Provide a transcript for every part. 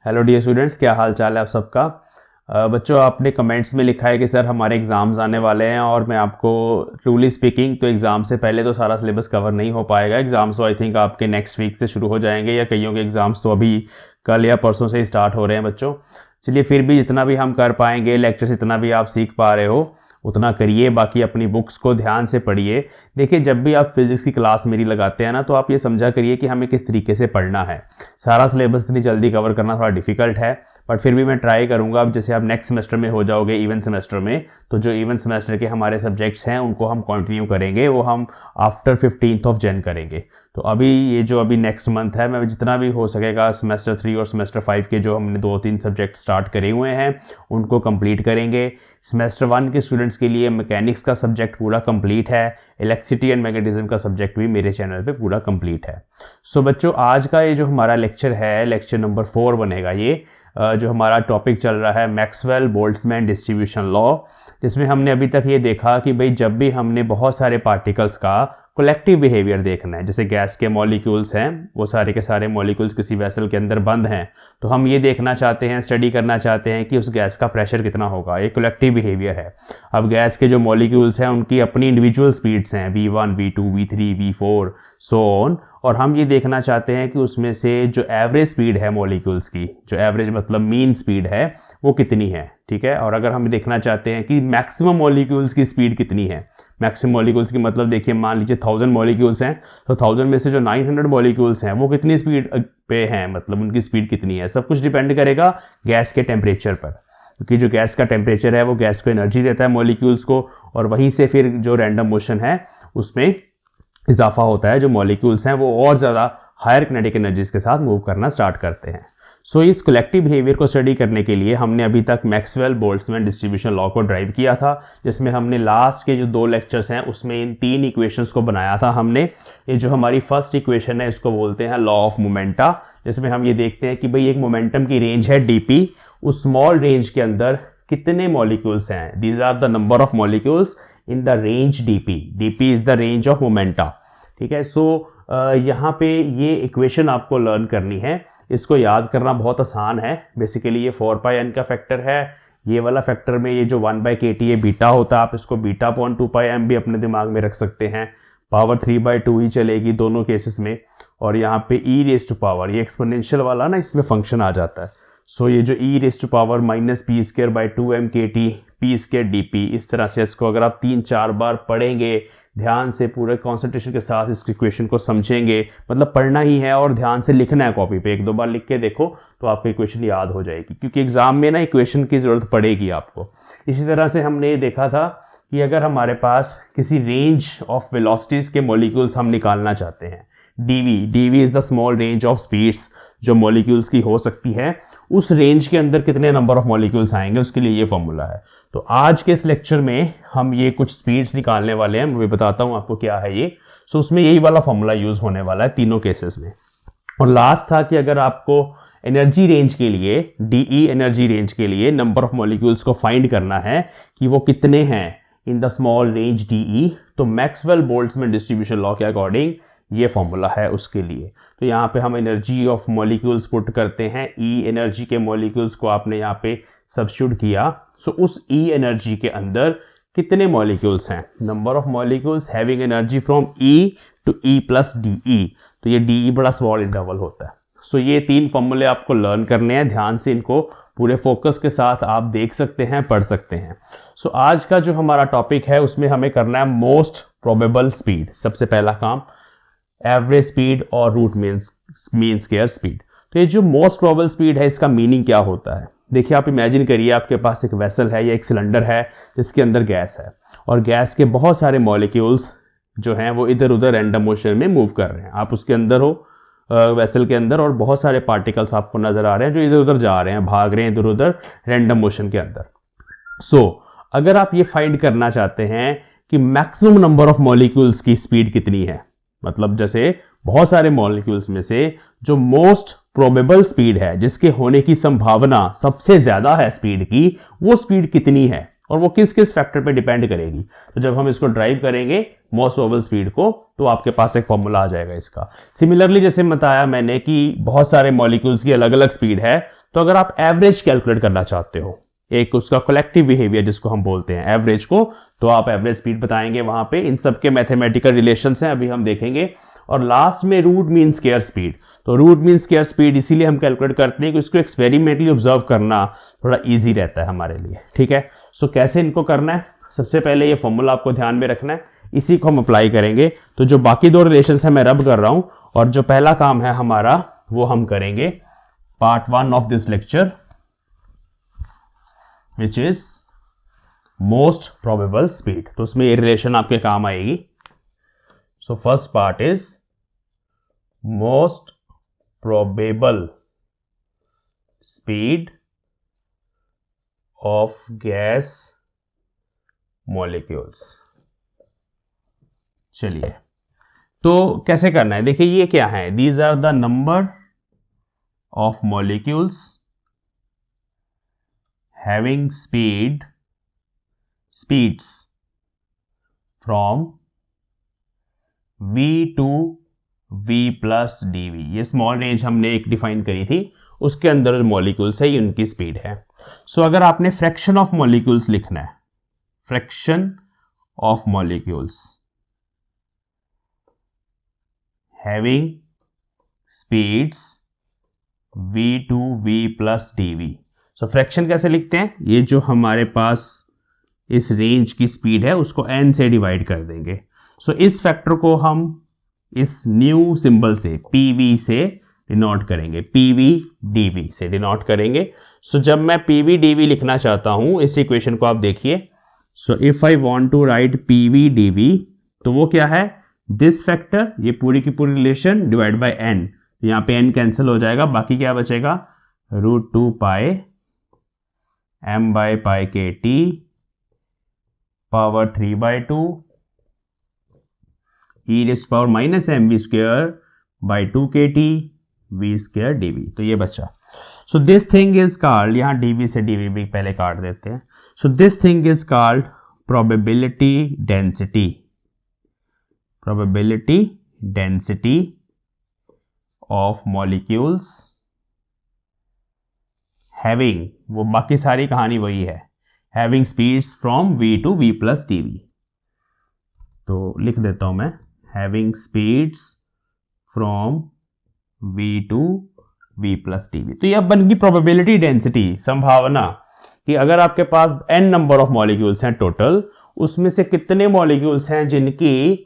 Hello dear students, क्या हाल चाल है आप सबका। बच्चों, आपने कमेंट्स में लिखा है कि सर हमारे एग्ज़ाम्स आने वाले हैं और मैं आपको ट्रूली स्पीकिंग तो एग्ज़ाम से पहले तो सारा सिलेबस कवर नहीं हो पाएगा। एग्ज़ाम्स तो आई थिंक आपके नेक्स्ट वीक से शुरू हो जाएंगे या कईयों के एग्ज़ाम्स तो अभी कल या परसों से ही स्टार्ट हो रहे हैं बच्चों। चलिए, फिर भी जितना भी हम कर पाएंगे लेक्चर्स, जितना भी आप सीख पा रहे हो उतना करिए। बाकी अपनी बुक्स को ध्यान से पढ़िए। देखिए, जब भी आप फिज़िक्स की क्लास मेरी लगाते हैं ना, तो आप ये समझा करिए कि हमें किस तरीके से पढ़ना है। सारा सिलेबस इतनी जल्दी कवर करना थोड़ा डिफिकल्ट है, बट फिर भी मैं ट्राई करूंगा। अब जैसे आप नेक्स्ट सेमेस्टर में हो जाओगे इवन सेमेस्टर में, तो जो इवन सेमेस्टर के हमारे सब्जेक्ट्स हैं उनको हम कंटिन्यू करेंगे, वो हम आफ्टर 15 जन करेंगे। तो अभी ये जो अभी नेक्स्ट मंथ है, मैं जितना भी हो सकेगा सेमेस्टर 3 और सेमेस्टर 5 के जो हमने 2-3 सब्जेक्ट स्टार्ट करे हुए हैं उनको कंप्लीट करेंगे। सेमेस्टर 1 के स्टूडेंट्स के लिए मैकेनिक्स का सब्जेक्ट पूरा कंप्लीट है। इलेक्ट्रिसिटी एंड मैग्नेटिज्म का सब्जेक्ट भी मेरे चैनल पे पूरा कंप्लीट है। सो बच्चों, आज का ये जो हमारा लेक्चर है, लेक्चर नंबर 4 बनेगा ये। जो हमारा टॉपिक चल रहा है मैक्सवेल बोल्ट्जमैन डिस्ट्रीब्यूशन लॉ, जिसमें हमने अभी तक ये देखा कि भाई जब भी हमने बहुत सारे पार्टिकल्स का कलेक्टिव बिहेवियर देखना है, जैसे गैस के मॉलिक्यूल्स हैं, वो सारे के सारे मॉलिक्यूल्स किसी वेसल के अंदर बंद हैं, तो हम ये देखना चाहते हैं, स्टडी करना चाहते हैं कि उस गैस का प्रेशर कितना होगा। ये कलेक्टिव बिहेवियर है। अब गैस के जो मॉलिक्यूल्स हैं उनकी अपनी इंडिविजुअल स्पीड्स हैं, V1 V2 V3 V4 so on, और हम ये देखना चाहते हैं कि उसमें से जो एवरेज स्पीड है मॉलिक्यूल्स की, जो एवरेज मतलब मीन स्पीड है, वो कितनी है। ठीक है। और अगर हम देखना चाहते हैं कि मैक्सिमम मॉलिक्यूल्स की स्पीड कितनी है, मैक्सिमम मॉलिक्यूल्स की मतलब देखिए, मान लीजिए 1000 मॉलिक्यूल्स हैं, तो 1000 में से जो 900 मॉलिक्यूल्स हैं वो कितनी स्पीड पे हैं, मतलब उनकी स्पीड कितनी है। सब कुछ डिपेंड करेगा गैस के टेम्परेचर पर, क्योंकि जो गैस का टेम्परेचर है वो गैस को एनर्जी देता है मॉलिक्यूल्स को, और वहीं से फिर जो रैंडम मोशन है उसमें इजाफा होता है। जो मॉलिक्यूल्स हैं वो और ज़्यादा हायर किनेटिक एनर्जीज के साथ मूव करना स्टार्ट करते हैं। सो इस कलेक्टिव बिहेवियर को स्टडी करने के लिए हमने अभी तक मैक्सवेल बोल्ट्जमैन डिस्ट्रीब्यूशन लॉ को ड्राइव किया था, जिसमें हमने लास्ट के जो 2 लेक्चर्स हैं उसमें इन 3 इक्वेशंस को बनाया था हमने। ये जो हमारी फर्स्ट इक्वेशन है इसको बोलते हैं लॉ ऑफ मोमेंटा, जिसमें हम ये देखते हैं कि भाई एक मोमेंटम की रेंज है dp, उस स्मॉल रेंज के अंदर कितने मॉलिक्यूल्स हैं। These are the number of molecules in the range dp। dp is the range of momenta. ठीक है। सो यहाँ पे ये इक्वेशन आपको लर्न करनी है। इसको याद करना बहुत आसान है। बेसिकली ये 4πn का फैक्टर है। ये वाला फैक्टर में ये जो 1/kT ये बीटा होता है, आप इसको बीटा अपॉन 2πm भी अपने दिमाग में रख सकते हैं। पावर 3/2 ही चलेगी दोनों केसेस में। और यहाँ पे e रेज टू पावर, ये एक्सपोनेंशियल वाला ना इसमें फंक्शन आ जाता है। सो ये जो e raise to power -p²/2mkt p² dp, इस तरह से इसको अगर आप 3-4 बार पढ़ेंगे ध्यान से, पूरे कॉन्सेंट्रेशन के साथ इस इक्वेशन को समझेंगे, मतलब पढ़ना ही है और ध्यान से लिखना है कॉपी पे। 1-2 बार लिख के देखो तो आपको इक्वेशन याद हो जाएगी, क्योंकि एग्जाम में ना इक्वेशन की ज़रूरत पड़ेगी आपको। इसी तरह से हमने ये देखा था कि अगर हमारे पास किसी रेंज ऑफ वेलोसिटीज़ के मॉलिक्यूल्स हम निकालना चाहते हैं, dv is the small range of speeds जो मॉलिक्यूल्स की हो सकती है, उस रेंज के अंदर कितने नंबर ऑफ मॉलिक्यूल्स आएंगे, उसके लिए ये फॉर्मूला है। तो आज के इस लेक्चर में हम ये कुछ स्पीड्स निकालने वाले हैं। मैं बताता हूँ आपको क्या है ये। सो उसमें यही वाला फॉर्मूला यूज होने वाला है तीनों केसेस में। और लास्ट था कि अगर आपको एनर्जी रेंज के लिए, DE एनर्जी रेंज के लिए नंबर ऑफ मॉलिक्यूल्स को फाइंड करना है कि वो कितने हैं in the small range DE, तो मैक्सवेल बोल्ट्जमैन डिस्ट्रीब्यूशन लॉ के अकॉर्डिंग ये फॉर्मूला है उसके लिए। तो यहाँ पे हम एनर्जी ऑफ मॉलिक्यूल्स पुट करते हैं। E एनर्जी के मॉलिक्यूल्स को आपने यहाँ पे सब्स्टिट्यूट किया। सो उस E एनर्जी के अंदर कितने मॉलिक्यूल्स हैं, number of molecules having energy from E to E plus DE। तो ये DE बड़ा स्मॉल इंटरवल होता है। सो ये 3 फॉर्मूले आपको लर्न करने हैं। ध्यान से इनको पूरे फोकस के साथ आप देख सकते हैं, पढ़ सकते हैं। सो आज का जो हमारा टॉपिक है उसमें हमें करना है मोस्ट प्रोबेबल स्पीड। सबसे पहला काम एवरेज स्पीड और रूट मीन स्क्वायर स्पीड। तो ये जो मोस्ट प्रोबेबल स्पीड है, इसका मीनिंग क्या होता है। देखिए, आप इमेजिन करिए आपके पास एक वेसल है या एक सिलेंडर है जिसके अंदर गैस है, और गैस के बहुत सारे मॉलिक्यूल्स जो हैं वो इधर उधर रैंडम मोशन में मूव कर रहे हैं। आप उसके अंदर हो वेसल के अंदर, और बहुत सारे पार्टिकल्स आपको नजर आ रहे हैं जो इधर उधर जा रहे हैं, भाग रहे हैं इधर उधर रैंडम मोशन के अंदर। सो अगर आप ये फाइंड करना चाहते हैं कि मैक्सिमम नंबर ऑफ मॉलिक्यूल्स की स्पीड कितनी है, मतलब जैसे बहुत सारे मॉलिक्यूल्स में से जो मोस्ट प्रोबेबल स्पीड है, जिसके होने की संभावना सबसे ज्यादा है स्पीड की, वो स्पीड कितनी है और वो किस किस फैक्टर पे डिपेंड करेगी। तो जब हम इसको ड्राइव करेंगे मोस्ट प्रोबेबल स्पीड को, तो आपके पास एक फॉर्मूला आ जाएगा इसका। सिमिलरली जैसे बताया मैंने कि बहुत सारे मॉलिक्यूल्स की अलग अलग स्पीड है, तो अगर आप एवरेज कैलकुलेट करना चाहते हो, एक उसका कलेक्टिव बिहेवियर जिसको हम बोलते हैं एवरेज को, तो आप एवरेज स्पीड बताएंगे वहां पे। इन सब के मैथमेटिकल रिलेशंस हैं, अभी हम देखेंगे। और लास्ट में रूट मीन स्क्वायर स्पीड। तो रूट मीन स्क्वायर स्पीड इसीलिए हम कैलकुलेट करते हैं कि उसको एक्सपेरिमेंटली ऑब्जर्व करना थोड़ा ईजी रहता है हमारे लिए, ठीक है। सो कैसे इनको करना है, सबसे पहले ये फॉर्मूला आपको ध्यान में रखना है, इसी को हम अप्लाई करेंगे। तो जो बाकी दो रिलेशंस है मैं रब कर रहा हूं, और जो पहला काम है हमारा वो हम करेंगे part 1 of this lecture, which is most probable speed. तो उसमें ये रिलेशन आपके काम आएगी। So first part is most probable speed of gas molecules. चलिए, तो कैसे करना है, देखिए ये क्या है, these are the number of molecules having speeds from v to v plus dv। ये स्मॉल रेंज हमने एक डिफाइन करी थी, उसके अंदर जो मॉलिक्यूल्स है ये उनकी स्पीड है। सो अगर आपने फ्रैक्शन ऑफ मॉलिक्यूल्स लिखना है, fraction of molecules having speeds v to v plus dv। So fraction कैसे लिखते हैं, ये जो हमारे पास इस रेंज की स्पीड है उसको n से डिवाइड कर देंगे। सो इस फैक्टर को हम इस न्यू सिंबल से pv से डिनोट करेंगे, pv dv से डिनोट करेंगे। सो जब मैं pv dv लिखना चाहता हूं, इस इक्वेशन को आप देखिए। So if I want to write pv dv, तो वो क्या है, दिस फैक्टर, ये पूरी की पूरी रिलेशन डिवाइड बाय n। यहां पे n कैंसिल हो जाएगा, बाकी क्या बचेगा, √2 पाई m by pi k t power 3/2 e raised power minus mv square by 2 kt v square dv। तो ये बचा। So this thing is called, यहां dv से dv भी पहले काट देते हैं। So this thing is called probability density, probability density of molecules having, वो बाकी सारी कहानी वही है, having speeds from v to v plus dv। तो लिख देता हूं मैं, having speeds from v to v plus dv। तो यह बन गई प्रोबेबिलिटी डेंसिटी, संभावना कि अगर आपके पास n नंबर ऑफ मॉलिक्यूल्स हैं टोटल, उसमें से कितने मॉलिक्यूल्स हैं जिनकी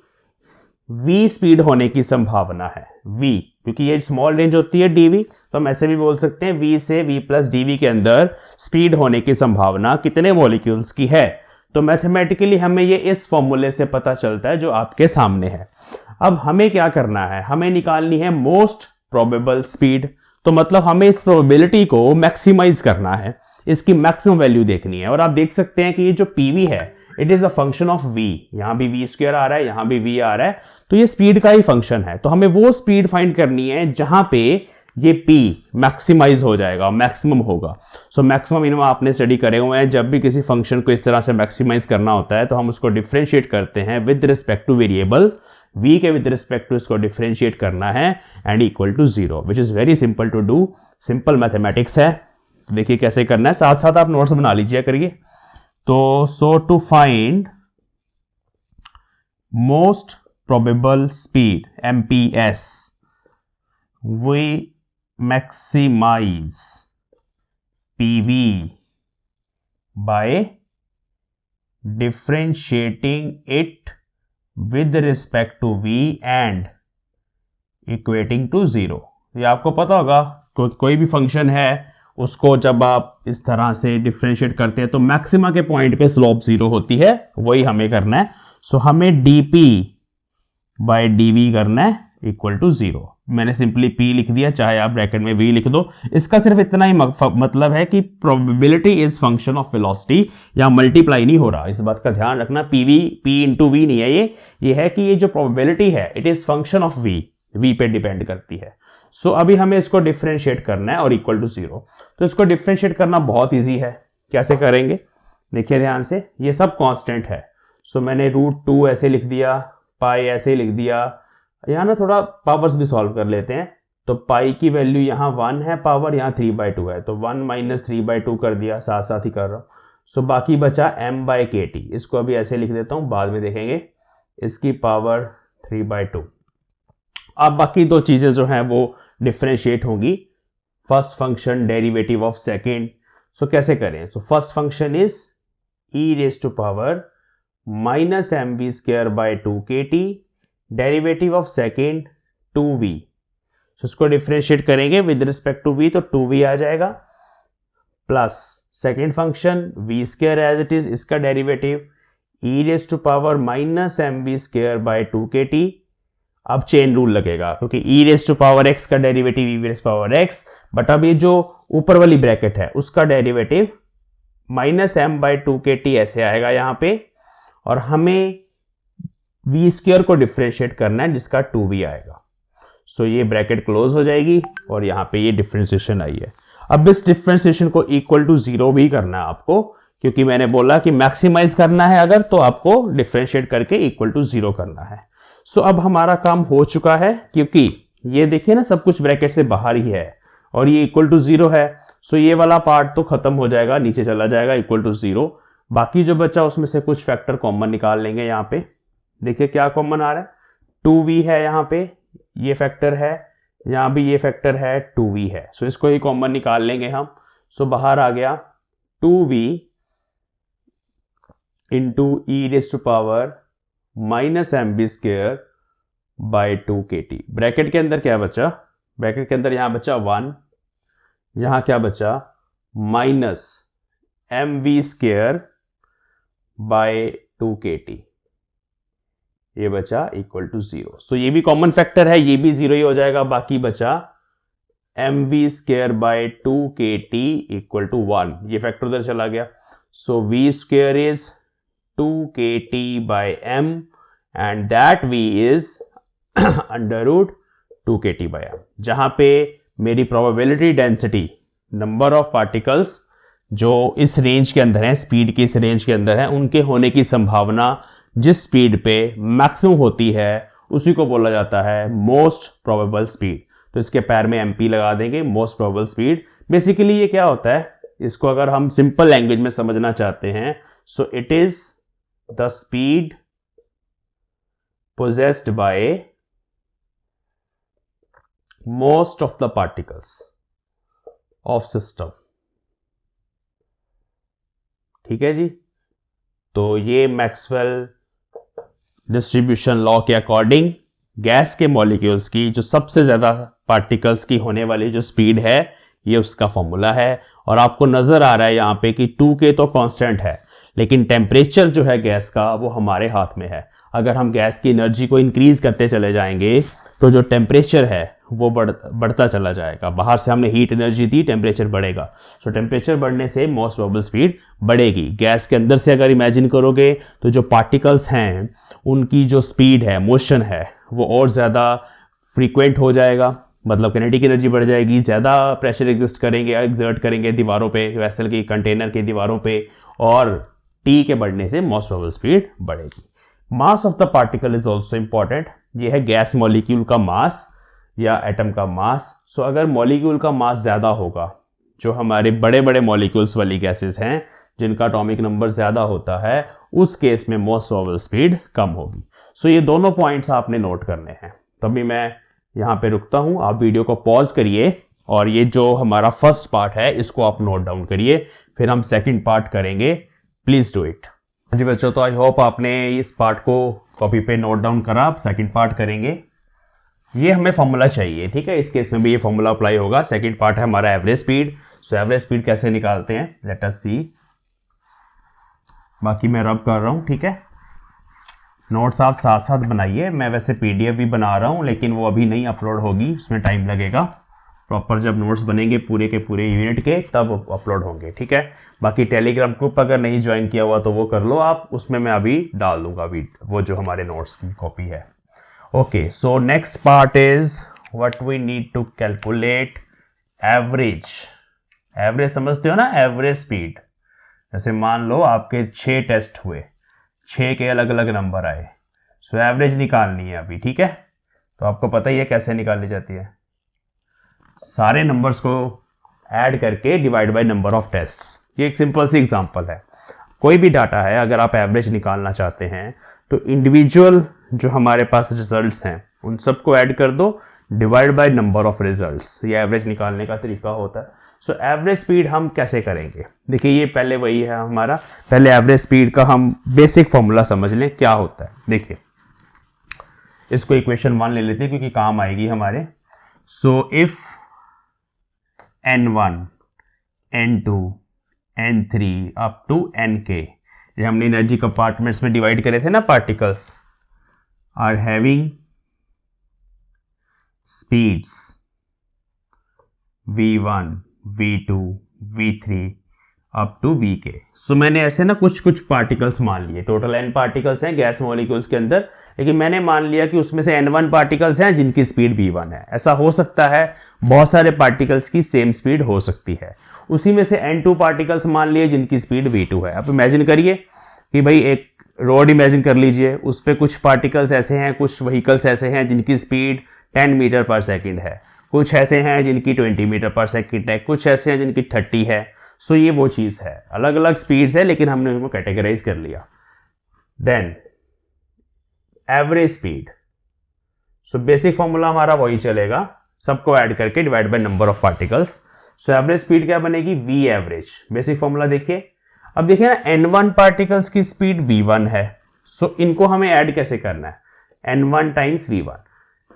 v स्पीड होने की संभावना है, v, क्योंकि ये स्मॉल रेंज होती है dv, तो हम ऐसे भी बोल सकते हैं v से v प्लस dv के अंदर स्पीड होने की संभावना कितने मॉलिक्यूल्स की है। तो मैथमेटिकली हमें ये इस फॉर्मूले से पता चलता है जो आपके सामने है। अब हमें क्या करना है, हमें निकालनी है मोस्ट प्रोबेबल स्पीड। तो मतलब हमें इस प्रोबेबिलिटी को मैक्सिमाइज करना है, इसकी मैक्सिमम वैल्यू देखनी है। और आप देख सकते हैं कि ये जो pv है, it is a function of v, यहां भी v स्क्वायर आ रहा है, यहां भी v आ रहा है, तो ये स्पीड का ही फंक्शन है। तो हमें वो स्पीड फाइंड करनी है जहां पे ये p मैक्सिमाइज हो जाएगा, मैक्सिमम होगा। सो मैक्सिमम इनमें आपने स्टडी करे हुए हैं, जब भी किसी फंक्शन को इस तरह से मैक्सिमाइज करना होता है तो हम उसको डिफरेंशिएट करते हैं with respect to variable v के विद रिस्पेक्ट टू इसको डिफरेंशिएट करना है and equal to 0, which is very simple to do, simple mathematics है। देखिए कैसे करना है, साथ साथ आप नोट्स बना लीजिए करिए। तो so to find most probable speed MPS, we maximize PV by differentiating it with respect to V and equating to 0। ये आपको पता होगा, कोई भी फंक्शन है उसको जब आप इस तरह से डिफरेंशिएट करते हैं तो मैक्सिमा के पॉइंट पे स्लोप 0 होती है, वही हमें करना है। सो हमें dp बाय dv करना है इक्वल टू 0। मैंने सिंपली p लिख दिया, चाहे आप ब्रैकेट में v लिख दो। इसका सिर्फ इतना ही मतलब है कि probability is function of velocity, या मल्टीप्लाई नहीं हो रहा, इस बात का ध्यान रखना। p इंटू v नहीं है, ये है कि ये जो प्रोबेबिलिटी है it is function of v पे डिपेंड करती है। सो अभी हमें इसको डिफरेंशिएट करना है और इक्वल टू 0। तो इसको डिफरेंशिएट करना बहुत ईजी है, कैसे करेंगे देखिए ध्यान से। ये सब कांस्टेंट है, सो मैंने √2 ऐसे लिख दिया, पाई ऐसे लिख दिया। यहाँ ना थोड़ा पावर्स भी सॉल्व कर लेते हैं, तो पाई की वैल्यू यहाँ 1 है पावर, यहाँ 3/2 है, तो 1 माइनस 3/2 कर दिया, साथ साथ ही कर रहा हूँ। सो बाकी बचा m/kt, इसको अभी ऐसे लिख देता हूँ, बाद में देखेंगे, इसकी पावर 3/2। अब बाकी दो चीज़ें जो हैं वो डिफ्रेंशिएट होंगी। First function derivative of second, so कैसे करें? So first function is e raise to power minus mv²/2kt, derivative of second 2v। So इसको डिफ्रेंशिएट करेंगे विद रिस्पेक्ट टू v, तो 2v आ जाएगा, plus second function v² as it is, इसका derivative e raise to power minus mv²/2kt। अब chain rule लगेगा, क्योंकि e raise to power x का derivative e raise power x, but अब ये जो ऊपर वाली ब्रैकेट है उसका डेरिवेटिव माइनस m/2kt ऐसे आएगा यहाँ पे, और हमें v² को डिफ्रेंशिएट करना है जिसका 2v आएगा। सो ये ब्रैकेट क्लोज हो जाएगी और यहाँ पे ये डिफ्रेंशिएशन आई है। अब इस डिफ्रेंशिएशन को इक्वल टू 0 भी करना है आपको, क्योंकि मैंने बोला कि मैक्सिमाइज करना है अगर, तो आपको डिफ्रेंशिएट करके इक्वल टू 0 करना है। सो अब हमारा काम हो चुका है, क्योंकि ये देखिए ना सब कुछ ब्रैकेट से बाहर ही है और ये इक्वल टू 0 है। सो ये वाला पार्ट तो खत्म हो जाएगा, नीचे चला जाएगा इक्वल टू 0। बाकी जो बचा उसमें से कुछ फैक्टर कॉमन निकाल लेंगे। यहाँ पे देखिए क्या कॉमन आ रहा है, 2v है, यहाँ पे ये फैक्टर है, यहाँ भी ये फैक्टर है, 2v है। सो इसको ही कॉमन निकाल लेंगे हम। सो बाहर आ गया 2v into e raise to power minus mv²/2kt। Bracket के अंदर क्या बचा? ब्रैकेट के अंदर यहाँ बचा 1, यहाँ क्या बचा माइनस mv²/2kt, ये बचा इक्वल टू 0। सो ये भी कॉमन फैक्टर है, ये भी 0 ही हो जाएगा। बाकी बचा mv²/2kt इक्वल टू 1, ये फैक्टर उधर चला गया। So v² is 2kt/m and that v is under root 2kt/m, जहां पे मेरी probability density, number of particles जो इस रेंज के अंदर हैं, स्पीड की इस रेंज के अंदर हैं, उनके होने की संभावना जिस स्पीड पे मैक्सिमम होती है उसी को बोला जाता है मोस्ट प्रोबेबल स्पीड। तो इसके पैर में MP लगा देंगे, मोस्ट प्रोबेबल स्पीड। बेसिकली ये क्या होता है, इसको अगर हम सिंपल लैंग्वेज में समझना चाहते हैं, सो it is the speed possessed by most of the particles of system। ठीक है जी। तो ये मैक्सवेल डिस्ट्रीब्यूशन लॉ के अकॉर्डिंग गैस के मॉलिक्यूल्स की जो सबसे ज्यादा पार्टिकल्स की होने वाली जो स्पीड है, ये उसका फॉर्मूला है। और आपको नजर आ रहा है यहाँ पे कि 2k तो कांस्टेंट है, लेकिन टेम्परेचर जो है गैस का वो हमारे हाथ में है। अगर हम गैस की एनर्जी को इंक्रीज करते चले जाएंगे तो जो टेम्परेचर है वो बढ़ता चला जाएगा। बाहर से हमने हीट एनर्जी दी, टेम्परेचर बढ़ेगा। सो टेम्परेचर बढ़ने से मोस्ट प्रोबेबल स्पीड बढ़ेगी। गैस के अंदर से अगर इमेजिन करोगे तो जो पार्टिकल्स हैं उनकी जो स्पीड है, मोशन है, वो और ज़्यादा फ्रीक्वेंट हो जाएगा, मतलब किनेटिक एनर्जी बढ़ जाएगी, ज़्यादा प्रेशर एग्जर्ट करेंगे दीवारों पे, वेसल की, कंटेनर की दीवारों पे, और T के बढ़ने से मोस्ट प्रोबेबल स्पीड बढ़ेगी। Mass of the particle is also important. ये है गैस मॉलिक्यूल का मास या एटम का मास। सो अगर मॉलिक्यूल का मास ज़्यादा होगा, जो हमारे बड़े बड़े मॉलिक्यूल्स वाली गैसेस हैं जिनका एटॉमिक नंबर ज़्यादा होता है, उस केस में मोस्ट प्रोबेबल स्पीड कम होगी। सो ये दोनों पॉइंट्स आपने नोट करने हैं। तभी मैं यहाँ पे रुकता हूँ, आप वीडियो को पॉज करिए और ये जो हमारा फर्स्ट पार्ट है इसको आप नोट डाउन करिए, फिर हम सेकेंड पार्ट करेंगे। Please do it. जी बच्चों, तो आई होप आपने इस पार्ट को कॉपी पे नोट डाउन करा। आप सेकंड पार्ट करेंगे। ये हमें फॉर्मूला चाहिए, ठीक है, इस केस में भी ये फॉर्मूला अप्लाई होगा। सेकंड पार्ट है हमारा एवरेज स्पीड। सो एवरेज स्पीड कैसे निकालते हैं, लेट अस सी। बाकी मैं रब कर रहा हूँ, ठीक है। नोट्स आप साथ साथ बनाइए। मैं वैसे PDF भी बना रहा हूँ, लेकिन वो अभी नहीं अपलोड होगी, उसमें टाइम लगेगा। प्रॉपर जब नोट्स बनेंगे पूरे के पूरे यूनिट के, तब अपलोड होंगे, ठीक है। बाकी टेलीग्राम ग्रुप अगर नहीं ज्वाइन किया हुआ तो वो कर लो आप, उसमें मैं अभी डाल दूंगा वो जो हमारे नोट्स की कॉपी है। Okay, so next part is what we need to calculate average. Average समझते हो ना, एवरेज स्पीड। जैसे मान लो आपके 6 टेस्ट हुए, 6 के अलग अलग नंबर आए, सो एवरेज निकालनी है अभी, ठीक है। तो आपको पता ही है कैसे निकाली जाती है। सारे नंबर्स को ऐड करके divide by number of tests. ये एक सिंपल सी एग्जांपल है। कोई भी डाटा है, अगर आप एवरेज निकालना चाहते हैं तो इंडिविजुअल जो हमारे पास रिजल्ट्स हैं उन सबको ऐड कर दो, divide by number of results. ये एवरेज निकालने का तरीका होता है। सो एवरेज स्पीड हम कैसे करेंगे? देखिए ये पहले वही है हमारा, पहले एवरेज स्पीड का हम बेसिक फॉर्मूला समझ लें क्या होता है। देखिए इसको इक्वेशन 1 ले लेते हैं क्योंकि काम आएगी हमारे। So if n1 n2 n3 up to nk, ये हमने एनर्जी कंपार्टमेंट्स में डिवाइड करे थे ना particles, are having speeds v1 v2 v3 up to vk। सो मैंने ऐसे ना कुछ कुछ पार्टिकल्स मान लिए, टोटल n पार्टिकल्स हैं गैस मॉलिक्यूल्स के अंदर, लेकिन मैंने मान लिया कि उसमें से n1 पार्टिकल्स हैं जिनकी स्पीड v1 है। ऐसा हो सकता है बहुत सारे पार्टिकल्स की सेम स्पीड हो सकती है। उसी में से n2 पार्टिकल्स मान लिए जिनकी स्पीड v2 है। अब इमेजिन करिए कि भाई एक रोड इमेजिन कर लीजिए, उस पर कुछ पार्टिकल्स ऐसे हैं, कुछ व्हीकल्स ऐसे हैं जिनकी स्पीड 10 मीटर पर सेकेंड है, कुछ ऐसे हैं जिनकी 20 मीटर पर सेकेंड है, कुछ ऐसे हैं जिनकी 30 है। सो ये वो चीज़ है, अलग अलग स्पीड्स है लेकिन हमने उनको कैटेगराइज कर लिया। Then average speed, so basic formula हमारा वही चलेगा, सबको ऐड करके divide by number of particles. So average speed क्या बनेगी? v average. बेसिक फॉर्मूला देखिए, अब देखिए ना n1 पार्टिकल्स की स्पीड v1 है। सो इनको हमें ऐड कैसे करना है? n1 times v1।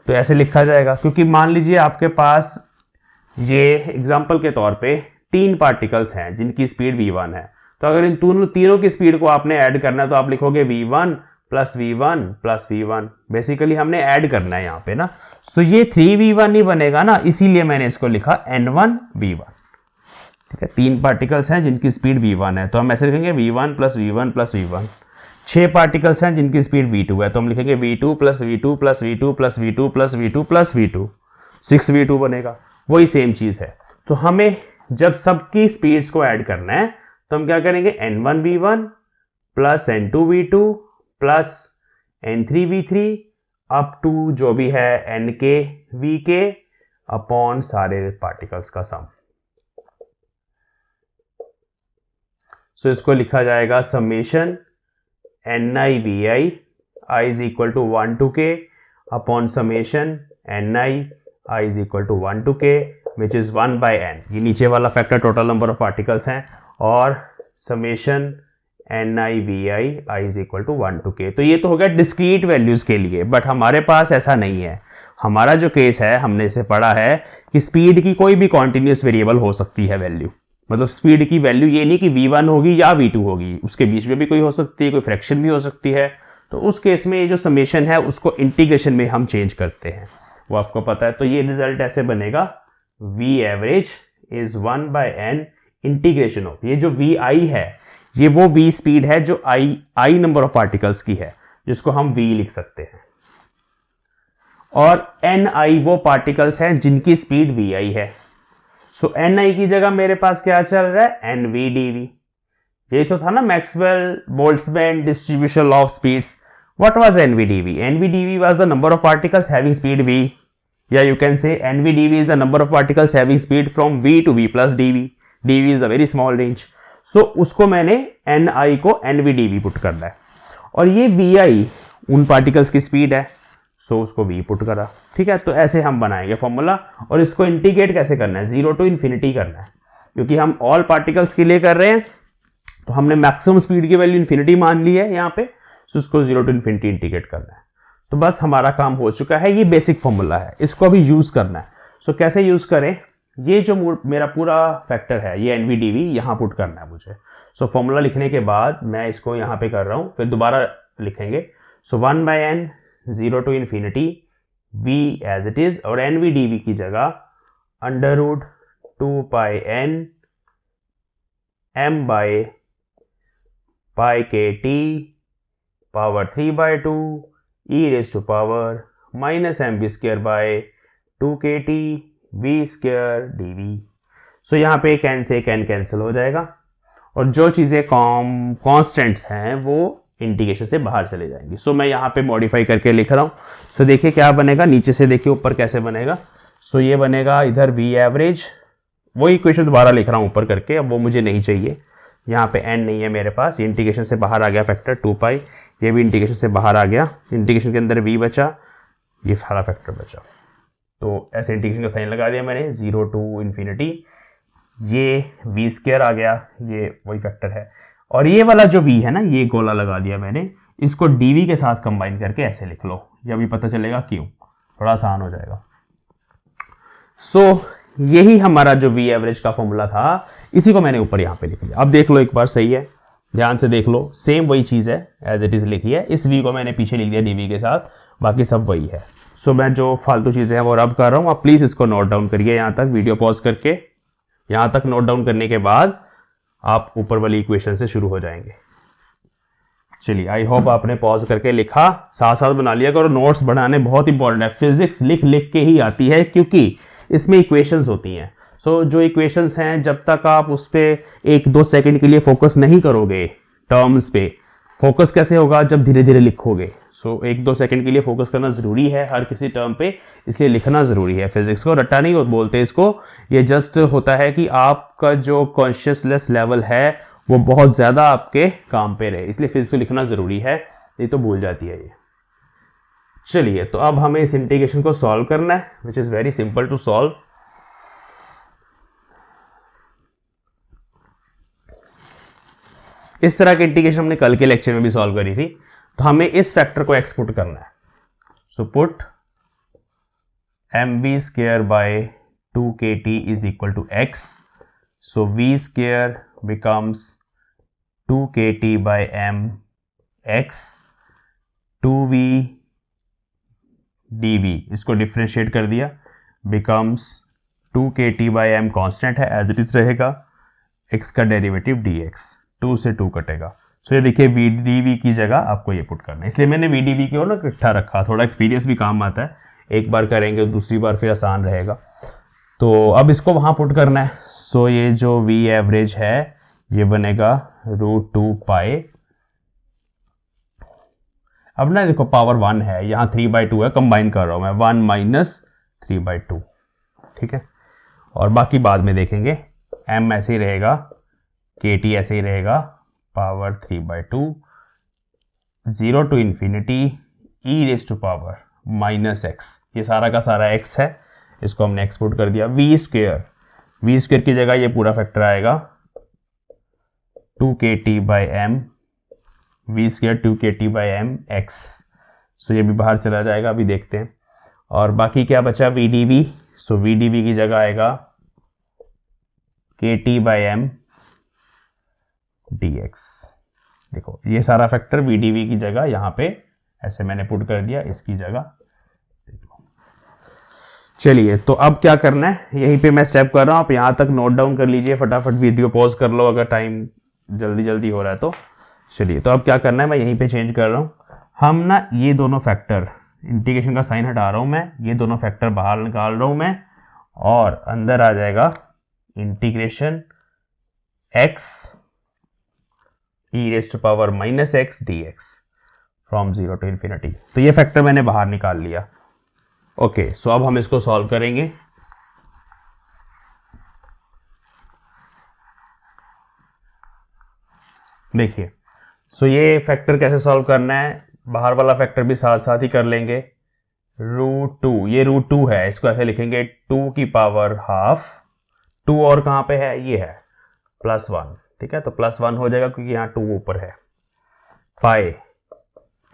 तो ऐसे लिखा जाएगा, क्योंकि मान लीजिए आपके पास ये एग्जांपल के तौर पे 3 पार्टिकल्स हैं जिनकी स्पीड v1 है। तो अगर इन तीनों की स्पीड को आपने ऐड करना है तो आप लिखोगे v1 plus v1 plus v1। Basically हमने ऐड करना है यहाँ पे ना। सो ये 3v1 ही बनेगा ना, इसीलिए मैंने इसको लिखा n1 v1। ठीक है, 3 पार्टिकल्स हैं जिनकी स्पीड v1 है तो हम ऐसे लिखेंगे v1 plus v1 plus v1। 6 particles हैं जिनकी स्पीड v2 है तो हम लिखेंगे v2 plus v2 plus v2 plus v2 plus v2 plus v2, 6v2 बनेगा। वही सेम चीज़ है। तो हमें जब सबकी स्पीड्स को ऐड करना है तो हम क्या करेंगे? n1 v1 plus n2 v2 plus n3 v3 up to जो भी है nk vk अपॉन सारे पार्टिकल्स का सम। सो इसको लिखा जाएगा summation ni vi I is equal to 1 to k upon summation ni I is equal to 1 to k which is 1 by n। ये नीचे वाला factor total number of particles हैं, और summation ni vi I is equal to 1 to k। तो ये तो हो गया डिस्क्रीट वैल्यूज के लिए, बट हमारे पास ऐसा नहीं है। हमारा जो केस है, हमने इसे पढ़ा है कि स्पीड की कोई भी कॉन्टिन्यूस वेरिएबल हो सकती है वैल्यू। मतलब स्पीड की वैल्यू ये नहीं कि v1 होगी या v2 होगी, उसके बीच में भी कोई हो सकती है, कोई फ्रैक्शन भी हो सकती है। तो उस केस में ये जो समेशन है उसको इंटीग्रेशन में हम चेंज करते हैं, वो आपको पता है। तो ये रिजल्ट ऐसे बनेगा v average is 1 by n integration of, ये जो vi है ये वो v स्पीड है जो i नंबर ऑफ पार्टिकल्स की है, जिसको हम v लिख सकते हैं, और ni वो पार्टिकल्स हैं जिनकी स्पीड vi है। सो ni की जगह मेरे पास क्या चल रहा है? nvdv। ये तो था ना Maxwell Boltzmann distribution of speeds. What was nvdv? nvdv was the number of particles having speed v, या you can say nvdv is the number of particles having speed from v to v plus dv। dv is a very small range. So उसको मैंने ni को nvdv put करना है, और ये vi उन particles की स्पीड है, सो उसको v पुट करा। ठीक है, तो ऐसे हम बनाएंगे फॉर्मूला। और इसको इंटीग्रेट कैसे करना है? 0 to इन्फिनिटी करना है, क्योंकि हम ऑल पार्टिकल्स के लिए कर रहे हैं तो हमने मैक्सिमम स्पीड की वैल्यू इन्फिनिटी मान ली है यहाँ पे। सो उसको 0 to इन्फिनिटी इंटीग्रेट करना है। तो बस हमारा काम हो चुका है। ये बेसिक फॉर्मूला है, इसको अभी यूज करना है। सो कैसे यूज करें? ये जो मेरा पूरा फैक्टर है ये nvdv यहाँ पुट करना है मुझे। सो फॉर्मूला लिखने के बाद मैं इसको यहाँ पे कर रहा हूँ, फिर दोबारा लिखेंगे। So 1 by n 0 to infinity v as it is, और nvdv की जगह under root 2 pi n m by pi kt power 3 by 2 e raised to power minus mv square by 2 kt v square dv। So यहाँ पे n से n cancel हो जाएगा, और जो चीज़ें कॉन्स्टेंट्स हैं वो इंटीग्रेशन से बाहर चले जाएंगी। सो मैं यहाँ पे मॉडिफाई करके लिख रहा हूँ। सो देखिए क्या बनेगा, नीचे से देखिए ऊपर कैसे बनेगा। सो ये बनेगा इधर वी एवरेज, वो इक्वेशन दोबारा लिख रहा हूँ ऊपर करके, अब वो मुझे नहीं चाहिए, यहाँ पे एन नहीं है मेरे पास, ये इंटीग्रेशन से बाहर आ गया फैक्टर 2 पाई, ये भी इंटीग्रेशन से बाहर आ गया, इंटीग्रेशन के अंदर वी बचा, ये सारा फैक्टर बचा। तो ऐसे इंटीग्रेशन का साइन लगा दिया मैंने, 0 टू इन्फिनिटी, ये वी स्क्वायर आ गया, ये वही फैक्टर है, और ये वाला जो v है ना, ये गोला लगा दिया मैंने, इसको dv के साथ कंबाइन करके ऐसे लिख लो, ये अभी पता चलेगा क्यों, थोड़ा आसान हो जाएगा। यही हमारा जो v एवरेज का फॉर्मूला था, इसी को मैंने ऊपर यहाँ पे लिख लिया। अब देख लो एक बार, सही है, ध्यान से देख लो, सेम वही चीज़ है, एज इट इज़ लिखी है, इस v को मैंने पीछे लिख दिया dv के साथ, बाकी सब वही है। मैं जो फालतू चीज़ें हैं वो रब कर रहा हूँ, आप प्लीज़ इसको नोट डाउन करिए, यहाँ तक वीडियो पॉज करके, यहाँ तक नोट डाउन करने के बाद आप ऊपर वाली इक्वेशन से शुरू हो जाएंगे। चलिए, आई होप आपने पॉज करके लिखा, साथ साथ बना लिया करो, नोट्स बनाने बहुत इंपॉर्टेंट है, फिजिक्स लिख लिख के ही आती है, क्योंकि इसमें इक्वेशंस होती हैं। जो इक्वेशंस हैं, जब तक आप उस पर 1-2 सेकंड के लिए फोकस नहीं करोगे, टर्म्स पे फोकस कैसे होगा, जब धीरे धीरे लिखोगे। 1-2 सेकंड के लिए फोकस करना जरूरी है हर किसी टर्म पे, इसलिए लिखना जरूरी है। फिजिक्स को रट्टा नहीं बोलते इसको, ये जस्ट होता है कि आपका जो कॉन्शियसनेस लेवल है वो बहुत ज्यादा आपके काम पे रहे, इसलिए फिजिक्स को लिखना जरूरी है, नहीं तो भूल जाती है ये। चलिए, तो अब हमें इस इंटीग्रेशन को सॉल्व करना है, which is very simple to solve. इस तरह की इंटीग्रेशन हमने कल के लेक्चर में भी सॉल्व करी थी, तो हमें इस फैक्टर को एक्सपुट करना है। Put mv square by 2kt is equal to x, so v square becomes 2kt by m x, 2v dv, इसको डिफ्रेंशिएट कर दिया, becomes 2kt by m constant है, एज इट इज रहेगा, x का डेरिवेटिव dx, 2 से 2 कटेगा। ये देखिए vdv की जगह आपको ये पुट करना है, इसलिए मैंने vdv को ना इकट्ठा रखा, थोड़ा एक्सपीरियंस भी काम आता है, एक बार करेंगे दूसरी बार फिर आसान रहेगा। तो अब इसको वहां पुट करना है। ये जो v एवरेज है ये बनेगा √2 पाई, अब ना देखो पावर 1 है, यहाँ 3/2 है, कंबाइन कर रहा हूं मैं, 1 माइनस 3/2, ठीक है, और बाकी बाद में देखेंगे, m ऐसे ही रहेगा, kt ऐसे ही रहेगा, power 3/2, 0 to infinity e raise to power minus x, ये सारा का सारा x है, इसको हमने एक्सपोर्ट कर दिया। v स्क्वायर की जगह ये पूरा फैक्टर आएगा 2kt by m, v square 2kt by m x, ये भी बाहर चला जाएगा, अभी देखते हैं। और बाकी क्या बचा, vdv, vdv की जगह आएगा kt बाई m dx, देखो ये सारा फैक्टर vdv की जगह यहाँ पे ऐसे मैंने पुट कर दिया, इसकी जगह। चलिए, तो अब क्या करना है, यहीं पे मैं स्टेप कर रहा हूँ, आप यहाँ तक नोट डाउन कर लीजिए, फटाफट वीडियो पॉज कर लो अगर टाइम जल्दी हो रहा है तो। चलिए, तो अब क्या करना है, मैं यहीं पे चेंज कर रहा हूँ, हम ना ये दोनों फैक्टर, इंटीग्रेशन का साइन हटा रहा हूँ मैं, ये दोनों फैक्टर बाहर निकाल रहा हूँ मैं, और अंदर आ जाएगा integration x e raise to power minus x dx from 0 to infinity. तो ये फैक्टर मैंने बाहर निकाल लिया। ओके, अब हम इसको सॉल्व करेंगे। देखिए, ये फैक्टर कैसे सॉल्व करना है, बाहर वाला फैक्टर भी साथ साथ ही कर लेंगे। √2, ये √2 है, इसको ऐसे लिखेंगे 2 की पावर हाफ, 2 और कहाँ पे है, ये है +1, ठीक है, तो +1 हो जाएगा क्योंकि यहाँ 2 ऊपर है।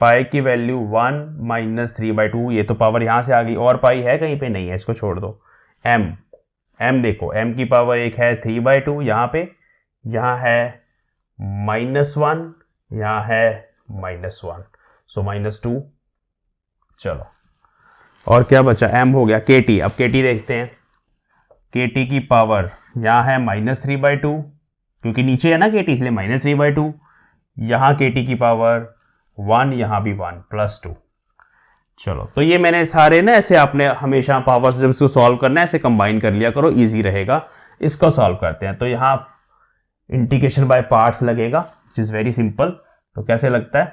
पाई की वैल्यू 1 माइनस 3/2, ये तो पावर यहाँ से आ गई, और पाई है कहीं पे, नहीं है, इसको छोड़ दो। m देखो, m की पावर 1 है 3/2 यहाँ पे, यहाँ है -1, यहाँ है -1, सो -2। चलो, और क्या बचा, m हो गया, kt, अब kt देखते हैं, kt की पावर यहाँ है -3/2, क्योंकि नीचे है ना kt, इसलिए -3/2, यहाँ kt की पावर 1, यहाँ भी 1, +2। चलो, तो ये मैंने सारे ना ऐसे, आपने हमेशा पावर से जब इसको सॉल्व करना है ऐसे कंबाइन कर लिया करो, इजी रहेगा। इसको सॉल्व करते हैं, तो यहाँ इंटीग्रेशन बाय पार्ट्स लगेगा, विच इज वेरी सिंपल। तो कैसे लगता है,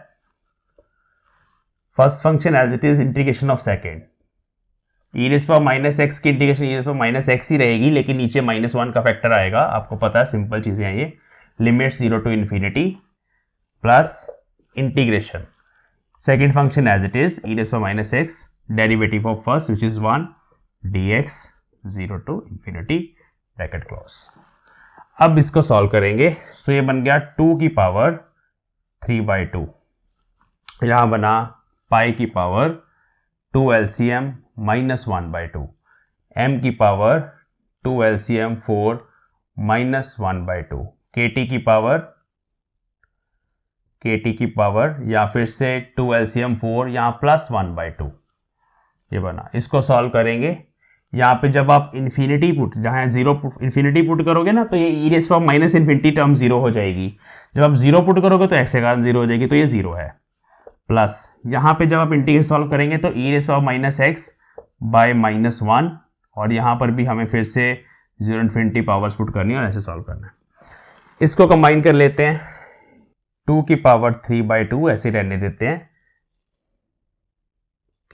first function as it is integration of second, E raise power minus X की integration E raise power minus X ही रहेगी, लेकिन नीचे -1 का फैक्टर आएगा, आपको पता है, सिंपल चीजें हैं ये। Limit 0 to infinity plus integration second function as it is e raise power minus x, derivative of first which is 1 dx 0 to infinity bracket close. अब इसको सॉल्व करेंगे, सो ये बन गया 2 की पावर 3/2, यहां बना पाई की पावर 2 LCM -1/2, m की पावर 2 LCM 4 -1/2, kt की पावर या फिर से 2 LCM 4 यहाँ +1/2, ये बना। इसको सॉल्व करेंगे, यहाँ पे जब आप इन्फिनिटी पुट, जहाँ 0 इन्फिनिटी पुट करोगे ना, तो ये E raise power minus infinity term 0 हो जाएगी। जब आप 0 पुट करोगे तो एक्स के कारण 0 हो जाएगी, तो ये 0 है। प्लस यहाँ पे जब आप इंटीग्रेशन सॉल्व करेंगे तो E raise power minus X by -1, और यहाँ पर भी हमें फिर से 0 इन्फिनिटी पावर्स पुट करनी है और ऐसे सॉल्व करना है। इसको कंबाइन कर लेते हैं, 2 की पावर 3/2 ऐसे रहने देते हैं,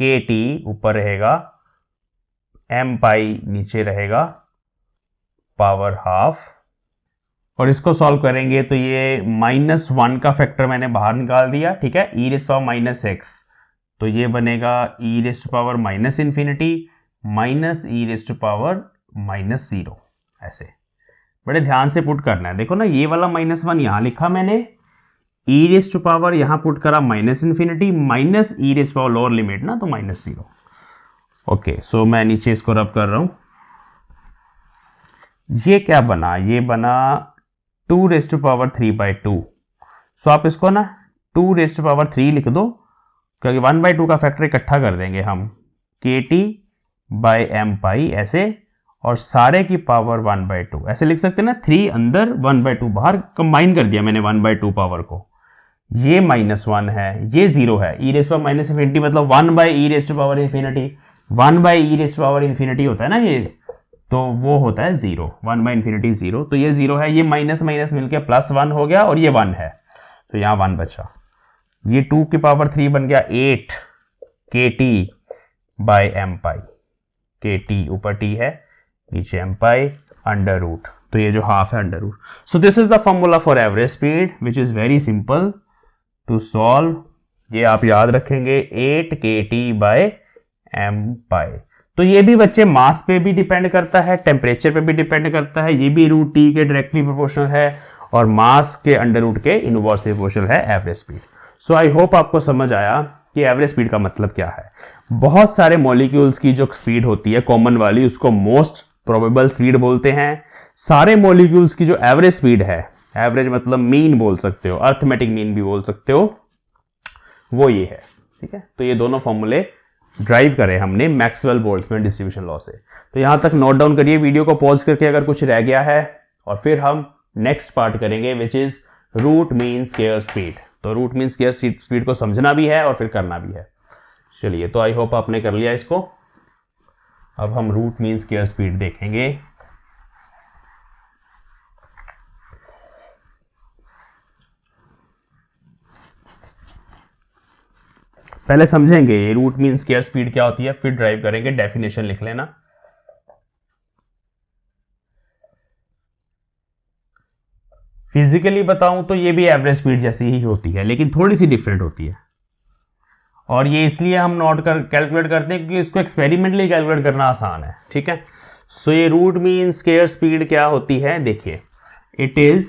kt ऊपर रहेगा, m पाई नीचे रहेगा, पावर हाफ, और इसको सॉल्व करेंगे तो ये -1 का फैक्टर मैंने बाहर निकाल दिया, ठीक है, ई रेस पावर माइनस एक्स, तो ये बनेगा E raise to power minus infinity minus E raise to power -0, ऐसे बड़े ध्यान से पुट करना है। देखो ना, ये वाला -1 यहाँ लिखा मैंने, ई रेस टू पावर यहाँ पुट करा minus infinity minus E raise power lower limit ना, तो -0। ओके, सो मैं नीचे इसको रब कर रहा हूं, ये क्या बना, ये बना 2 रेस टू पावर 3/2। सो आप इसको ना 2 रेस टू पावर 3 लिख दो, क्योंकि 1/2 का फैक्टर इकट्ठा कर देंगे हम, kt बाय m पाई ऐसे, और सारे की पावर 1/2 ऐसे लिख सकते हैं ना, 3 अंदर 1/2 बाहर, कंबाइन कर दिया मैंने 1/2 पावर को। ये -1 है, ये 0 है, ई रेस पावर माइनस इन्फिनिटी मतलब 1/e raise to power infinity, 1/e raise to power infinity होता है ना ये, तो वो होता है 0, 1/इन्फिनिटी 0, तो ये 0 है, ये माइनस माइनस मिलके +1 हो गया, और ये 1 है, तो यहाँ 1 बचा। ये 2 की पावर 3 बन गया 8 kt बाय m पाई, kt ऊपर t है, नीचे m पाई अंडर रूट, तो ये जो हाफ है under root. So this is the formula for average speed which is very simple to solve. ये आप याद रखेंगे, 8 kt बाय m पाई। तो ये भी बच्चे मास पे भी डिपेंड करता है, टेम्परेचर पे भी डिपेंड करता है, ये भी √T के डायरेक्टली प्रोपोर्शनल है, और मास के अंडर रूट के इनवर्सली प्रोपोर्शनल है average speed. So I hope आपको समझ आया कि एवरेज स्पीड का मतलब क्या है। बहुत सारे मॉलिक्यूल्स की जो स्पीड होती है कॉमन वाली, उसको मोस्ट प्रोबेबल स्पीड बोलते हैं। सारे मॉलिक्यूल्स की जो एवरेज स्पीड है, एवरेज मतलब मीन बोल सकते हो, अर्थमेटिक मीन भी बोल सकते हो, वो ये है, ठीक है। तो ये दोनों फॉर्मूले ड्राइव करें हमने मैक्सवेल बोल्ट्जमैन डिस्ट्रीब्यूशन लॉ से। तो यहां तक नोट डाउन करिए, वीडियो को पॉज करके अगर कुछ रह गया है, और फिर हम नेक्स्ट पार्ट करेंगे which is root mean square speed. तो रूट मीन स्क्वायर स्पीड को समझना भी है और फिर करना भी है। चलिए, तो आई होप आपने कर लिया इसको। अब हम रूट मीन स्क्वायर स्पीड देखेंगे। पहले समझेंगे रूट मीन स्क्वायर स्पीड क्या होती है, फिर ड्राइव करेंगे। डेफिनेशन लिख लेना। फिजिकली बताऊं तो ये भी एवरेज स्पीड जैसी ही होती है, लेकिन थोड़ी सी डिफरेंट होती है, और ये इसलिए हम कैलकुलेट करते हैं क्योंकि इसको एक्सपेरिमेंटली कैलकुलेट करना आसान है, ठीक है। सो ये रूट मीन स्क्वायर स्पीड क्या होती है, देखिए, इट इज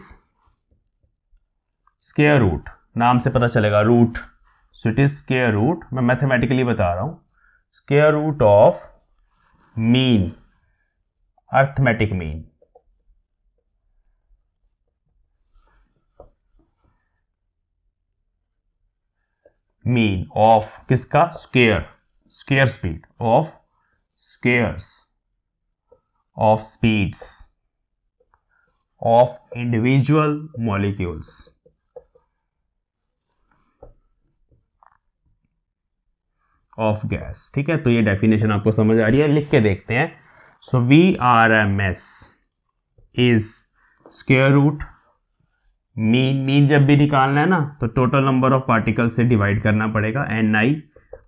स्क्वायर रूट, नाम से पता चलेगा root, so it is square root, मैं मैथमेटिकली बता रहा हूं, square root of mean, arithmetic mean, mean of किसका, square speed of squares of speeds of individual molecules of gas, ठीक है। तो ये डेफिनेशन आपको समझ आ रही है, लिख के देखते हैं। So VRMS is square root mean जब भी निकालना है ना, तो टोटल नंबर ऑफ पार्टिकल से डिवाइड करना पड़ेगा, NI,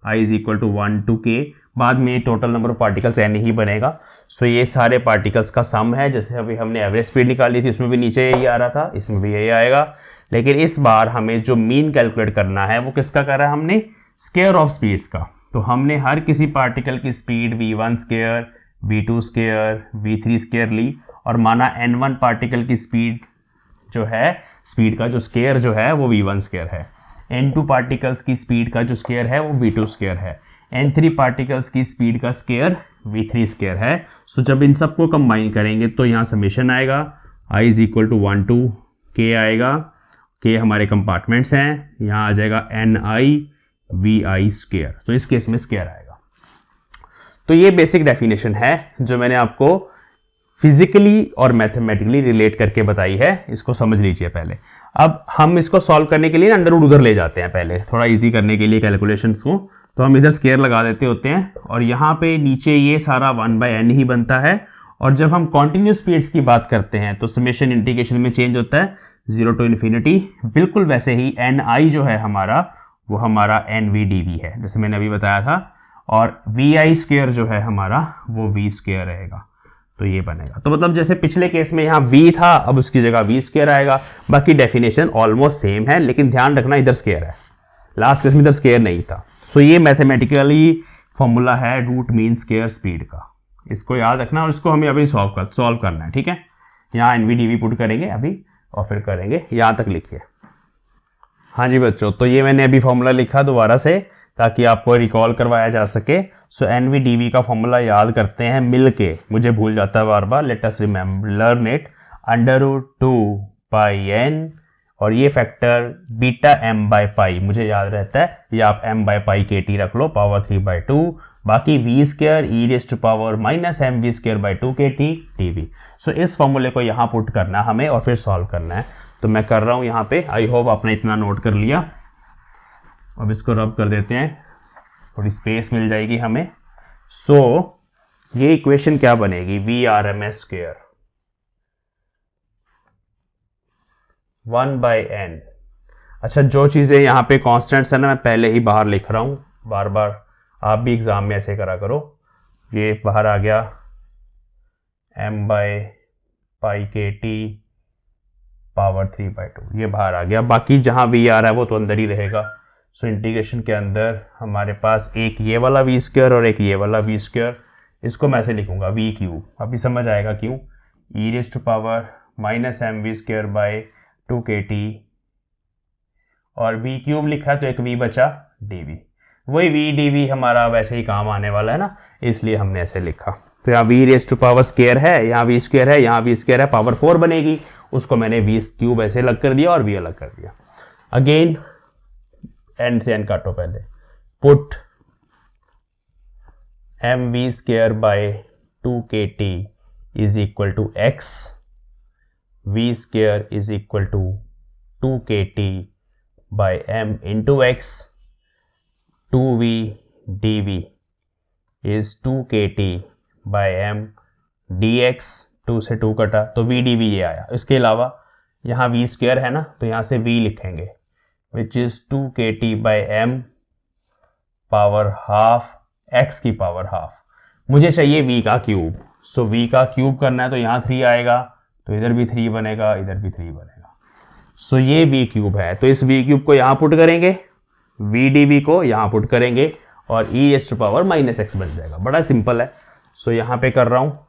I is equal to 1 to K, बाद में total number of particles n ही बनेगा। सो ये सारे पार्टिकल्स का सम है। जैसे अभी हमने एवरेज स्पीड निकाली थी, उसमें भी नीचे यही आ रहा था, इसमें भी यही आएगा। लेकिन इस बार हमें जो मीन कैलकुलेट करना है वो किसका करा है हमने, स्क्वायर ऑफ स्पीड्स का। तो हमने हर किसी पार्टिकल की speed v1 square, v2 square, v3 square ली और माना n1 पार्टिकल की स्पीड जो है, स्पीड का जो स्क्वायर जो है वो v1 स्क्वायर है, n2 पार्टिकल्स की स्पीड का जो स्क्वायर है वो v2 स्क्वायर है, n3 पार्टिकल्स की स्पीड का स्क्वायर v3 स्क्वायर है। सो जब इन सबको कंबाइन करेंगे तो यहाँ समेशन आएगा i is equal to 1 to k आएगा। k हमारे कंपार्टमेंट्स हैं, यहाँ आ जाएगा ni vi स्क्वायर। तो इस केस में स्क्वायर आएगा। तो ये बेसिक डेफिनेशन है जो मैंने आपको फिजिकली और मैथमेटिकली रिलेट करके बताई है, इसको समझ लीजिए पहले। अब हम इसको सॉल्व करने के लिए अंडर रूट उधर ले जाते हैं पहले, थोड़ा इजी करने के लिए कैलकुलेशंस को। तो हम इधर स्क्वायर लगा देते होते हैं और यहाँ पे नीचे ये सारा 1/n ही बनता है। और जब हम कॉन्टिन्यूस स्पीड्स की बात करते हैं तो समेशन इंटीग्रेशन में चेंज होता है 0 to इन्फिनिटी। बिल्कुल वैसे ही ni जो है हमारा, वो हमारा nvdv है, जैसे मैंने अभी बताया था। और vi स्क्वायर जो है हमारा वो v स्क्वायर रहेगा। तो ये बनेगा। तो मतलब जैसे पिछले केस में यहाँ v था, अब उसकी जगह v स्क्वायर आएगा। बाकी डेफिनेशन ऑलमोस्ट सेम है, लेकिन ध्यान रखना इधर स्क्वायर है, लास्ट केस में इधर स्क्वायर नहीं था। सो ये मैथमेटिकली फॉर्मूला है रूट मीन स्क्वायर स्पीड का, इसको याद रखना और इसको हमें अभी सॉल्व करना है, ठीक है। यहाँ एनवीडीवी पुट करेंगे अभी और फिर करेंगे, यहाँ तक लिखिए। हाँ जी बच्चों, तो ये मैंने अभी फॉर्मूला लिखा दोबारा से ताकि आपको रिकॉल करवाया जा सके। सो एनवीडीवी का फॉर्मूला याद करते हैं मिल के, मुझे भूल जाता है बार बार। Let us remember learn it, √2 pi n और ये factor beta m by pi मुझे याद रहता है, या आप m by pi k T रख लो, पावर 3/2। बाकी v square e raise to power minus M V square by 2 के टी टी वी। सो इस फॉर्मूले को यहाँ पुट करना हमें और फिर सॉल्व करना है। तो मैं कर रहा हूँ यहाँ पे, आई होप आपने इतना नोट कर लिया। अब इसको रब कर देते हैं, थोड़ी स्पेस मिल जाएगी हमें। सो ये इक्वेशन क्या बनेगी, V R M S square 1/n। अच्छा, जो चीज़ें यहाँ पे कॉन्स्टेंट्स है ना, मैं पहले ही बाहर लिख रहा हूँ, बार बार आप भी एग्जाम में ऐसे करा करो। ये बाहर आ गया m by pi k t power 3/2, ये बाहर आ गया। बाकी जहाँ v आ रहा है वो तो अंदर ही रहेगा। सो इंटीग्रेशन के अंदर हमारे पास एक ये वाला v स्क्वायर और एक ये वाला v स्क्वायर, इसको मैं ऐसे लिखूंगा v क्यूब, अभी समझ आएगा क्यों। E raise to power minus M V square by 2 के टी, और v क्यूब लिखा तो एक v बचा dv, वही v dv हमारा वैसे ही काम आने वाला है ना, इसलिए हमने ऐसे लिखा। तो यहाँ v raise to power square है, यहाँ v स्क्वायर है, यहाँ v स्क्वायर है, पावर 4 बनेगी, उसको मैंने v क्यूब ऐसे अलग कर दिया और v अलग कर दिया। अगेन n से n काटो पहले, put M V square by 2 के t is equal to x, v square is equal to 2 के t by m into x, 2v dv is 2 के टी बाई एम dx, 2 से 2 कटा तो v dv ये आया। इसके अलावा यहाँ v स्क्वायर है ना, तो यहाँ से v लिखेंगे विच इज 2 के t by m power half x की पावर हाफ। मुझे चाहिए v का क्यूब, सो v का क्यूब करना है तो यहाँ 3 आएगा, तो इधर भी 3 बनेगा, इधर भी 3 बनेगा। सो ये v क्यूब है, तो इस v क्यूब को यहाँ पुट करेंगे, v dv को यहाँ पुट करेंगे और e raise to power minus x बन जाएगा। बड़ा सिंपल है। सो यहाँ पे कर रहा हूँ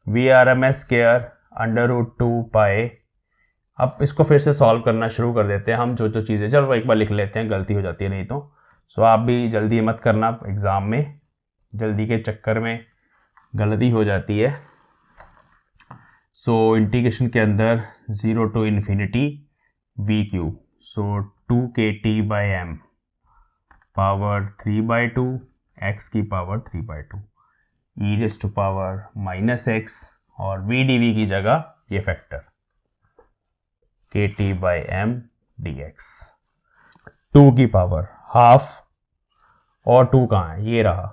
V R M S square √2 pi. अब इसको फिर से सॉल्व करना शुरू कर देते हैं हम, जो जो चीज़ें, चलो एक बार लिख लेते हैं, गलती हो जाती है नहीं तो। सो आप भी जल्दी मत करना, एग्ज़ाम में जल्दी के चक्कर में गलती हो जाती है। सो इंटीग्रेशन के अंदर 0 to infinity v cube, so 2 के t by m power 3/2 x की power 3/2 e raise to power minus x, और v dv की जगह ये factor k t by m d x, 2 की पावर हाफ, और 2 कहाँ है, ये रहा,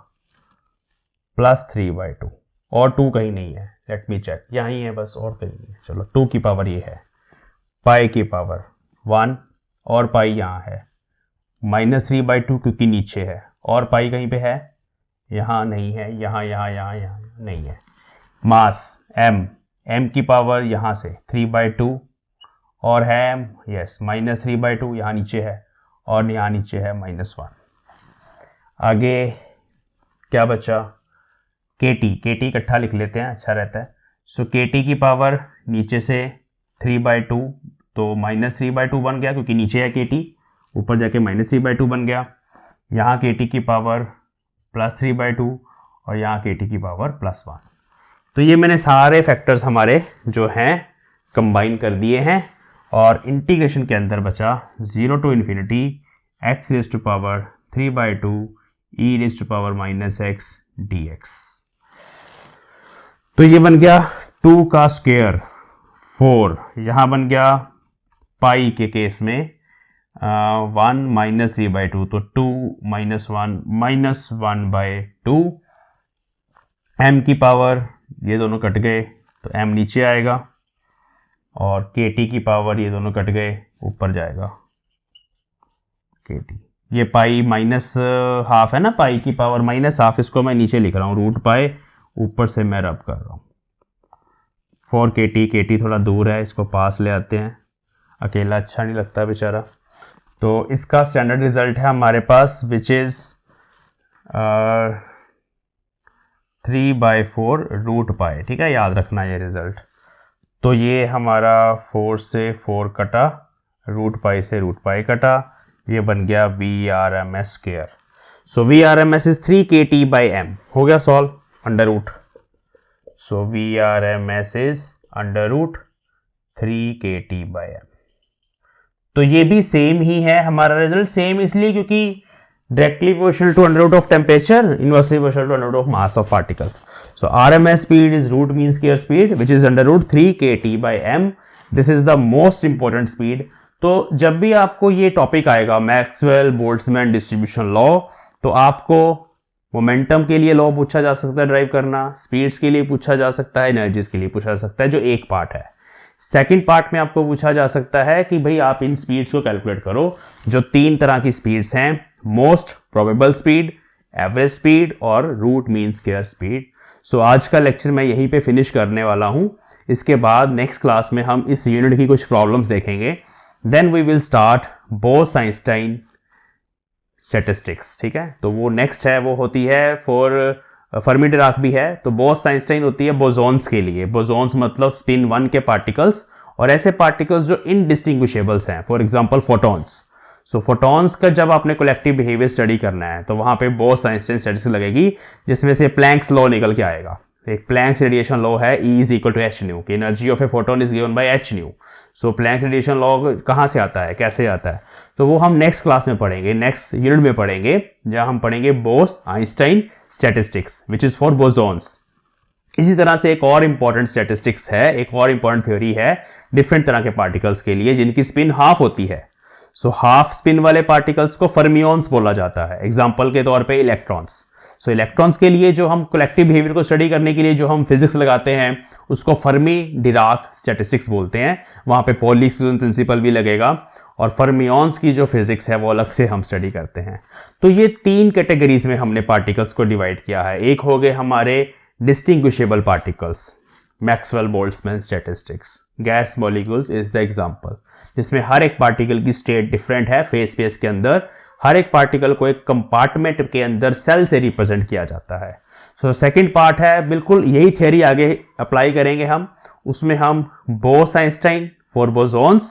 प्लस 3/2, और 2 कहीं नहीं है, लेट मी चेक, यहीं है बस, और कहीं नहीं है। चलो 2 की पावर ये है, पाई की पावर 1 और पाई यहाँ है, -3/2 क्योंकि नीचे है, और पाई कहीं पे है, यहाँ नहीं है, यहाँ यहाँ यहाँ यहाँ नहीं है। मास m की पावर यहाँ से 3/2 और है यस -3/2, यहाँ नीचे है और यहाँ नीचे है -1। आगे क्या बचा, KT इकट्ठा लिख लेते हैं, अच्छा रहता है। सो KT की पावर नीचे से 3/2 तो -3/2 बन गया, क्योंकि नीचे है KT, ऊपर जाके -3/2 बन गया। यहाँ KT की पावर +3/2 और यहाँ KT की पावर +1। तो ये मैंने सारे फैक्टर्स हमारे जो हैं कंबाइन कर दिए हैं और इंटीग्रेशन के अंदर बचा 0 to ∞ x⁻³ e⁻⁻x dx। तो ये बन गया 2 का स्क्वायर 4, यहाँ बन गया पाई के केस में 1 -3/2 तो 2 -1 -1/2। m की पावर ये दोनों कट गए तो m नीचे आएगा और KT की पावर ये दोनों कट गए ऊपर जाएगा KT। ये पाई -½ है ना, पाई की पावर -½ इसको मैं नीचे लिख रहा हूँ √π, ऊपर से मैं रब कर रहा हूँ। 4 KT थोड़ा दूर है, इसको पास ले आते हैं, अकेला अच्छा नहीं लगता बेचारा। तो इसका स्टैंडर्ड रिजल्ट है हमारे पास विच इज़ 3/4 √π, ठीक है, याद रखना ये रिजल्ट। तो ये हमारा 4 से 4 कटा, √π से √π कटा, ये बन गया VRMS²। So VRMS is 3 KT/m, हो गया solve, under root. So VRMS is √3 KT/m। तो ये भी सेम ही है हमारा रिजल्ट, सेम इसलिए क्योंकि directly proportional to under root of temperature, inversely proportional to under root of mass of particles. So RMS speed is root mean square speed which is under root 3 KT/m. This is the most important speed. तो जब भी आपको ये topic आएगा Maxwell Boltzmann distribution law, तो आपको momentum के लिए लॉ पूछा जा सकता है ड्राइव करना, स्पीड्स के लिए पूछा जा सकता है, एनर्जीज के लिए पूछा जा सकता है, जो एक पार्ट है। सेकंड पार्ट में आपको पूछा जा सकता है कि भाई आप इन स्पीड्स को कैलकुलेट करो, जो 3 तरह की स्पीड्स हैं, most probable speed, average speed और रूट मीन स्क्वायर स्पीड। सो आज का लेक्चर मैं यहीं पे फिनिश करने वाला हूं। इसके बाद नेक्स्ट क्लास में हम इस यूनिट की कुछ प्रॉब्लम्स देखेंगे, then we will start Bose Einstein statistics, ठीक है। तो वो नेक्स्ट है, वो होती है फॉर फर्मी-डिराक भी है, तो बोस-आइंस्टाइन होती है बोसॉन्स के लिए। बोसॉन्स मतलब स्पिन 1 के पार्टिकल्स और ऐसे पार्टिकल्स जो इनडिस्टिंग्विशेबल्स हैं, for example photons. So photons का जब आपने कलेक्टिव बिहेवियर स्टडी करना है तो वहां पे बोस-आइंस्टाइन स्टैटिस्टिक्स लगेगी, जिसमें से प्लैंक्स लॉ निकल के आएगा। एक प्लैंक्स रेडिएशन लॉ है, E is equal to hν, कि energy of a photon is given by hν। So Planck's radiation law कहाँ से आता है, कैसे आता है, तो वो हम नेक्स्ट क्लास में पढ़ेंगे, नेक्स्ट यूनिट में पढ़ेंगे, जहां हम पढ़ेंगे Bose Einstein statistics which is for bosons. इसी तरह से एक और इंपॉर्टेंट स्टैटिस्टिक्स है, एक और इंपॉर्टेंट थ्योरी है डिफरेंट तरह के पार्टिकल्स के लिए जिनकी स्पिन हाफ होती है। सो हाफ स्पिन वाले पार्टिकल्स को फर्मियंस बोला जाता है, एग्जांपल के तौर पे इलेक्ट्रॉन्स। सो इलेक्ट्रॉन्स के लिए जो हम कलेक्टिव बिहेवियर को स्टडी करने के लिए जो हम फिजिक्स लगाते हैं उसको फर्मी-डिराक स्टैटिस्टिक्स बोलते हैं। वहां पे पॉली एक्सक्लूजन प्रिंसिपल भी लगेगा और फर्मियंस की जो फिजिक्स है वो अलग से हम स्टडी करते हैं। तो ये 3 कैटेगरीज में हमने पार्टिकल्स को डिवाइड किया है। एक हो गए हमारे distinguishable particles, Maxwell Boltzmann statistics, gas molecules is the example, जिसमें हर एक पार्टिकल की स्टेट डिफरेंट है फेज स्पेस के अंदर। हर एक पार्टिकल को एक कंपार्टमेंट के अंदर सेल से रिप्रेजेंट किया जाता है। सो सेकंड पार्ट है, बिल्कुल यही थ्योरी आगे अप्लाई करेंगे हम, उसमें हम बोस-आइंस्टाइन फॉर बोसॉन्स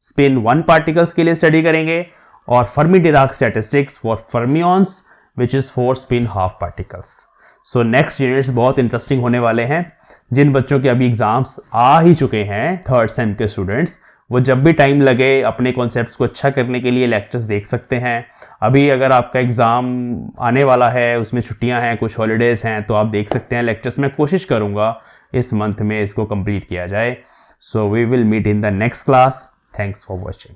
स्पिन 1 पार्टिकल्स के लिए स्टडी करेंगे और Fermi-Dirac statistics for fermions which is for spin half particles. So next units बहुत इंटरेस्टिंग होने वाले हैं। जिन बच्चों के अभी एग्जाम्स आ ही चुके हैं, 3rd सेम के स्टूडेंट्स, वो जब भी टाइम लगे अपने कॉन्सेप्ट्स को अच्छा करने के लिए लेक्चर्स देख सकते हैं। अभी अगर आपका एग्ज़ाम आने वाला है, उसमें छुट्टियां हैं, कुछ हॉलीडेज़ हैं, तो आप देख सकते हैं लेक्चर्स। मैं कोशिश करूंगा इस मंथ में इसको कंप्लीट किया जाए। So we will meet in the next class. Thanks for watching.